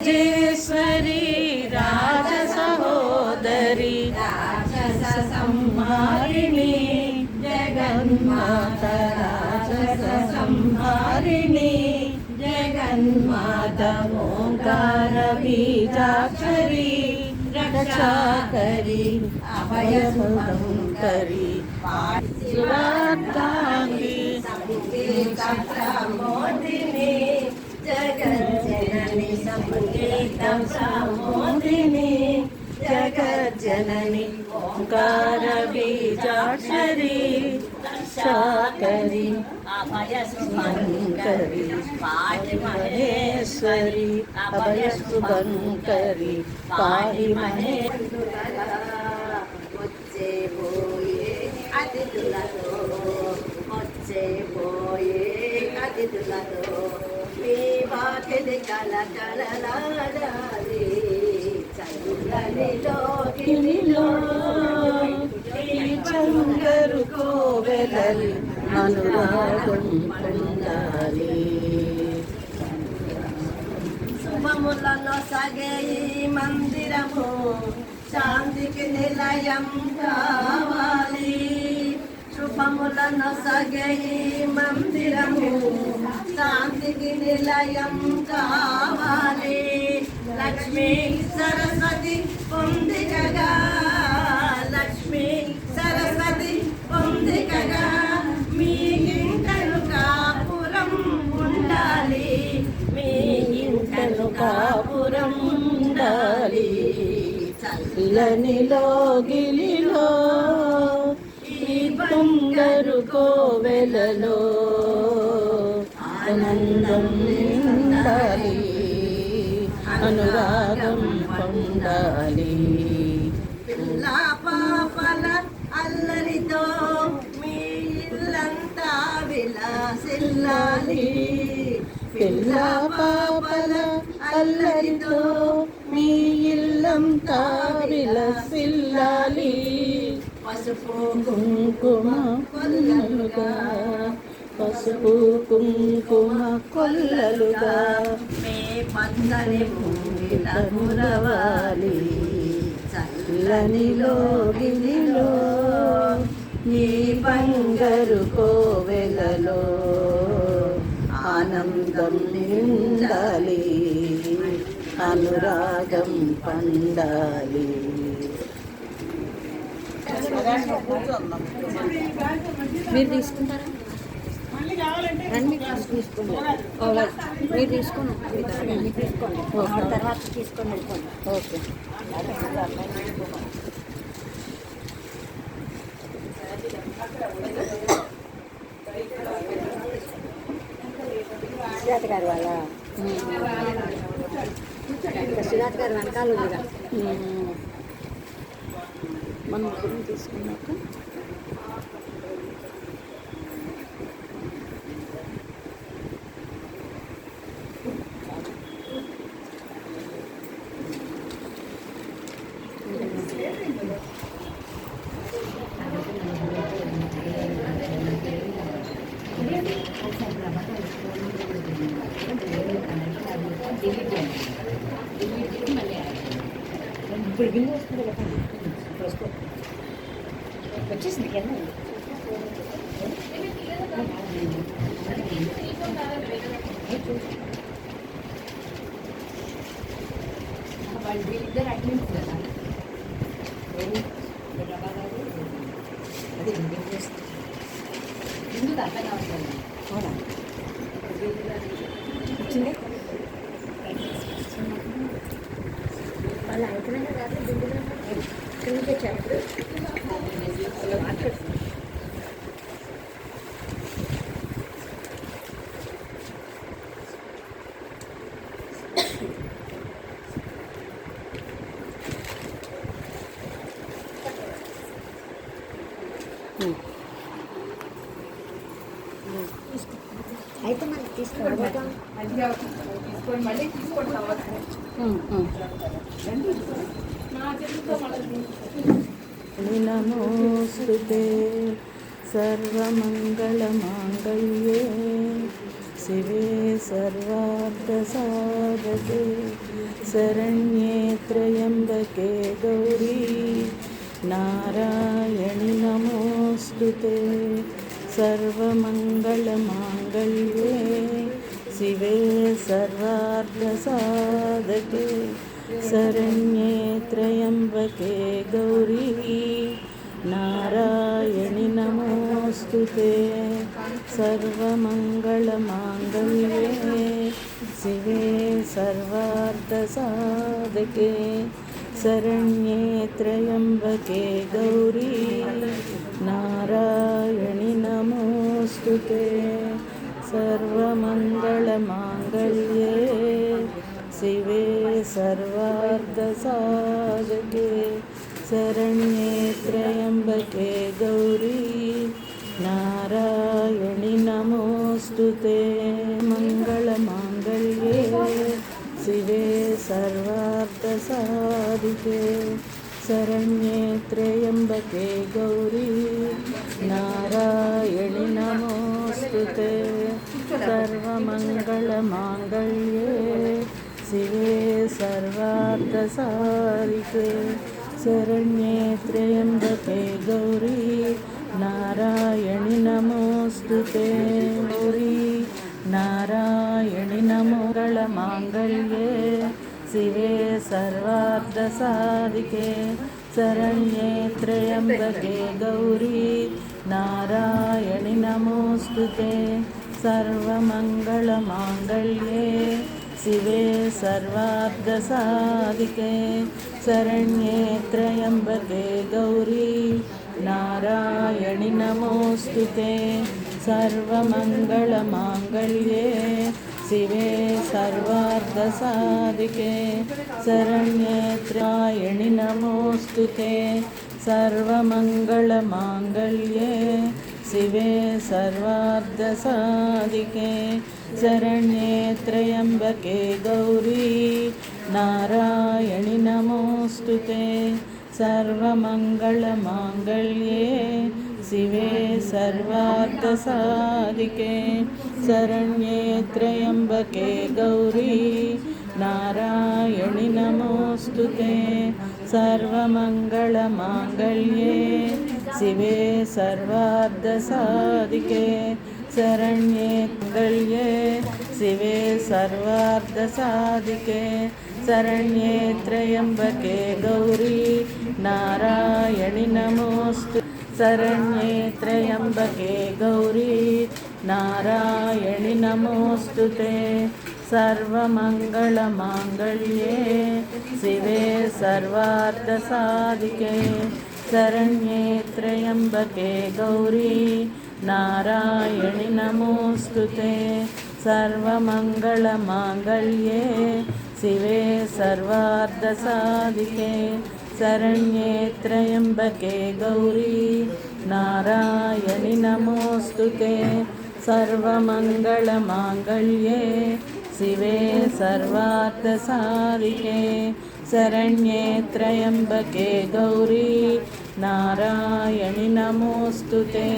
రాజేశ్వరి రాజసహోదరి రాజస సంహారిణి జగన్మాత రాజస సంహారిణి జగన్మాత ఓంకార బీజాక్షరి రక్షాకరి అభయసుందరి సురార్థాంగి చక్రమోదిని జగజ్జనని సంగీతం సమోదిని జగజ్జనని ఓంకార బీజాక్షరి రక్షాకరి అభయసుభంకరి పాహి మహేశ్వరి అభయసుభంకరి పాహి వచ్చే పోయే అతిథులతో వచ్చే పోయే అతిథులతో మీ వాకిలి కలకలలాడాలి చల్లని లోకిలిలో చంగరు కోవెలలి అనురాగం పొందాలి శుభములను సగే ఈ మందిరము శాంతికి నిలయం కావాలి శుభములను సగే ఈ మందిరము శాంతికి నిలయం కావాలి లక్ష్మీ సరస్వతి పొందికగా లక్ష్మీ సరస్వతి పొందికగా మీ ఇంటను కాపురం ఉండాలి మీ ఇంటను కాపురం ఉండాలి చల్లనిలో గిలిలో ఈ బంగారు కోవెలలో ఆనందం నిండాలి అనురాగం పొందాలి పిల్ల పాపల అల్లరితో మీ ఇల్లంతా విలాసిల్లాలి పిల్ల పాపల అల్లరితో మీ ఇల్లంతా విలసిల్లాలి పసుపు కుంకుమ కొల్లలుగా పసుపు కుంకుమ కొల్లలుగా మే పచ్చని భూమిల మురవాలి చల్లనిలో గిలిలో ఈ బంగారు కోవెలలో ఆనందం నిండాలి అనురాగం పండాలి మీరు తీసుకుంటారా రండి తీసుకోండి మీరు తీసుకోండి మీరు తీసుకోండి తర్వాత తీసుకొని వెళ్ళిపోండి ఓకే సుజాత గారు వాళ్ళ సుజాత గారు వెనకాల ఉందిగా మనం ముగ్గురం తీసుకున్నాక ఇప్పుడు బిల్లు వస్తుంది కదా వచ్చేసింది కింద వాళ్ళు వీళ్ళిద్దరు అడ్మిన్స్ కదా అదే బిల్లు వస్తుంది ఎందుకు అర్థం కావాలి అవునా వచ్చింది వాళ్ళు అయిపోయినా రాత్రి బిల్లుగా కిందకి వచ్చారు మాట్లాడుతున్నారు అయితే మనకి తీసుకోండి మళ్ళీ తీసుకోండి నమోస్తుతే సర్వమంగళమాంగళ్యే శివే సర్వార్థసాధకే शरण्ये त्र्यम्बके गौरी नारायणि नमोऽस्तु ते। सर्वमङ्गलमाङ्गल्ये शिवे सर्वार्थसाधके शरण्ये त्र्यम्बके गौरी नारायणि नमोऽस्तु ते। सर्वमङ्गलमाङ्गल्ये शिवे सर्वार्थसाधके शरण्ये त्र्यम्बके गौरी नारायणि नमोऽस्तु ते। सर्वमङ्गलमाङ्गल्ये शिवे सर्वार्थसाधके शरण्ये त्र्यम्बके गौरी नारायणि नमोऽस्तु ते। मङ्गलमाङ्गल्ये शिवे सर्वार्थसाधिके शरण्ये त्र्यम्बके गौरी नारायणि नमोऽस्तु ते। सर्वमङ्गलमाङ्गल्ये शिवे सर्वार्थसाधिके शरण्ये त्र्यम्बके गौरी नारायणि नमोऽस्तु ते। गौरी नारायणि नमोऽङ्गलमाङ्गल्ये शिवे सर्वार्थसाधिके शरण्ये त्र्यम्बके गौरी नारायणि नमोऽस्तु ते। सर्वमङ्गलमाङ्गल्ये शिवे सर्वार्थसाधिके शरण्ये त्र्यम्बके गौरी नारायणि नमोऽस्तु ते। सर्वमङ्गलमाङ्गल्ये शिवे सर्वार्थसाधिके शरण्ये त्र्यम्बके नमोऽस्तु ते। सर्वमङ्गलमाङ्गल्ये शिवे सर्वार्थसाधिके शरण्ये त्र्यम्बके गौरी नारायणि नमोऽस्तु ते। सर्वमङ्गलमाङ्गल्ये शिवे सर्वार्थसाधिके शरण्ये त्र्यम्बके गौरी नारायणि नमोऽस्तु ते। सर्वमङ्गलमाङ्गल्ये शिवे सर्वार्थसाधिके शरण्ये त्र्यम्बके शिवे सर्वार्थसाधिके शरण्ये त्र्यम्बके गौरी नारायणि नमोऽस्तु। शरण्ये त्र्यम्बके गौरी नारायणि नमोऽस्तु ते। सर्वमङ्गलमाङ्गल्ये शिवे सर्वार्थसाधिके शरण्ये त्र्यम्बके गौरी नारायणि नमोऽस्तु ते। सर्वमङ्गलमाङ्गल्ये शिवे सर्वार्थसाधिके शरण्ये त्र्यम्बके गौरी नारायणि नमोऽस्तु ते। सर्वमङ्गलमाङ्गल्ये शिवे सर्वार्थसाधिके शरण्ये त्र्यम्बके गौरी नारायणि नमोऽस्तु ते।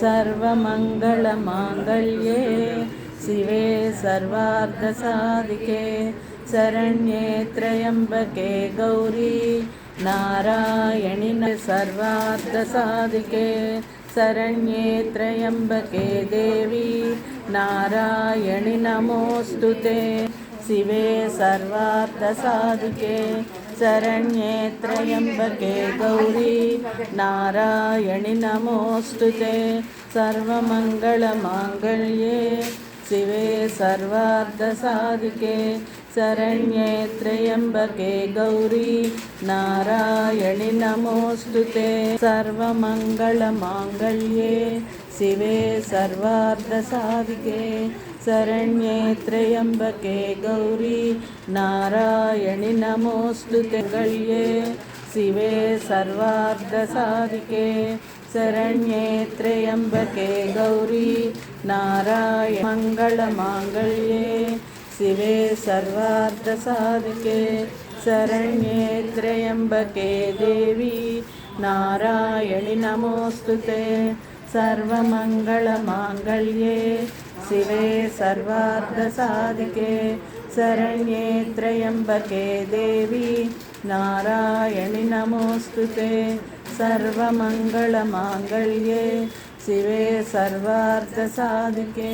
सर्वमङ्गलमाङ्गल्ये शिवे सर्वार्थसाधिके शरण्ये त्र्यम्बके गौरी नारायणि सर्वार्थसाधिके शरण्ये त्र्यम्बके देवी नारायणि नमोऽस्तु ते। शिवे सर्वार्थसाधिके शरण्ये त्र्यम्बके गौरी नारायणि नमोऽस्तु ते। सर्वमङ्गलमाङ्गल्ये शिवे सर्वार्थसाधिके शरण्ये त्र्यम्बके गौरी नारायणि नमोऽस्तु ते। सर्वमङ्गलमाङ्गल्ये शिवे सर्वार्थसाधिके शरण्ये त्र्यम्बके गौरी नारायणि नमोऽस्तु ते। गल्ये शिवे सर्वार्थसाधिके शरण्ये त्र्यम्बके गौरी नारायणि मङ्गलमाङ्गल्ये शिवे सर्वार्थसाधिके शरण्ये त्र्यम्बके देवी नारायणि नमोऽस्तु ते। सर्वमङ्गलमाङ्गल्ये शिवे सर्वार्थसाधिके शरण्ये त्र्यम्बके देवी नारायणि नमोऽस्तुते सर्वमङ्गलमाङ्गल्ये शिवे सर्वार्थसाधिके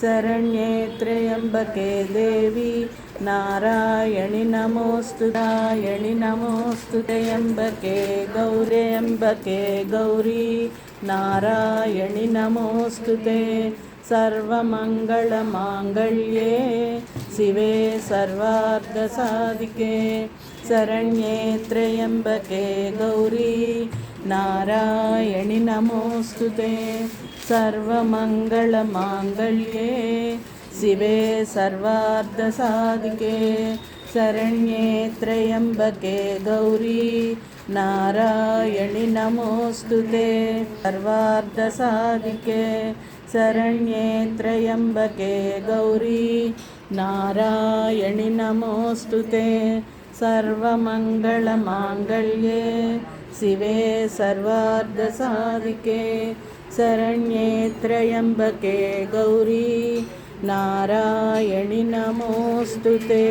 शरण्ये त्र्यम्बके देवी नारायणि नमोऽस्तुते त्र्यम्बके गौरी नारायणि नमोऽस्तुते सर्वमङ्गलमाङ्गल्ये शिवे सर्वार्थसाधिके शरण्ये त्र्यम्बके गौरी नारायणि नमोऽस्तुते सर्वमङ्गलमाङ्गल्ये शिवे सर्वार्थसाधिके शरण्ये त्र्यम्बके गौरी नारायणि नमोऽस्तुते सर्वार्थसाधिके शरण्ये त्र्यम्बके गौरी नारायणि नमोऽस्तुते सर्वमङ्गलमाङ्गल्ये शिवे सर्वार्थसाधिके शरण्ये त्र्यम्बके गौरी नारायणि नमोऽस्तुते।